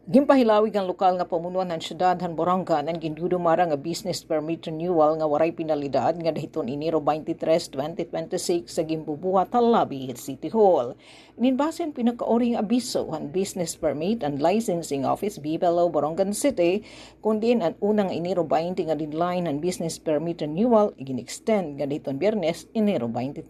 Gimpahilawig ang lokal nga pamunuan ng syudad han Borongan ang gindudumara nga business permit renewal nga waray pinalidad nga dahiton Enero 23, 2026 sa gimbubuhat sa Labi City Hall. Ininbasen pinakaoring abiso han business permit and licensing office Bibelo, Borongan City kundi ang unang Enero 20 nga deadline han business permit renewal igin-extend nga dahiton Biyernes Enero 23.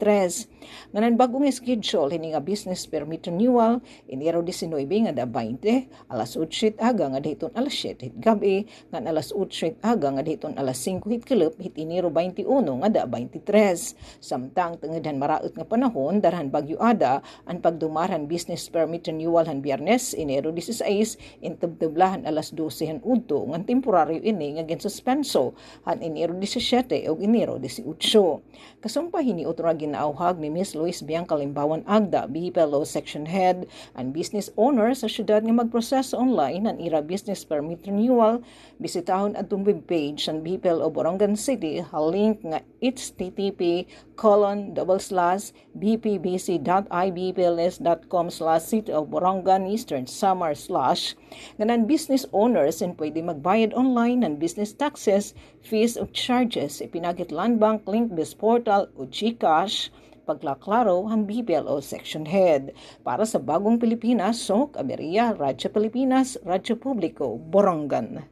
Nganan bagong schedule hini nga business permit renewal Enero 19 nga da 20 alas 8 aga nga dahiton alas 7 gabi ngan alas 8 aga nga dahiton alas 5 kilop hit Enero 21 nga da 23. Samtang tengedhan maraot nga panahon darhan bagyo ada ang pagdumaran business permit renewal han Biyernes Enero 16 intubtublahan alas 12 han udto ngan temporaryo ini nga ginsuspenso han Enero 17 ug Enero 18. Kasumpay hiniutro nga ginaawhag ni Miss Luis Bianca Limbawan Agda, BPLO Section Head and Business Owner sa syudad nga magproseso online ang ira business permit renewal. Bisitahon atong webpage ng BPLO Borongan City link nga http://bpbc.ibpls.com/City of Borongan Eastern Samar/ nganan business owners and pwede magbayad online ng business taxes, fees ug charges ipinagit Land Bank, Link Biz Portal o GCash paglaklaro ang BPLO Section Head. Para sa Bagong Pilipinas, Sok Ameria, Radyo Pilipinas, Radyo Publiko, Borongan.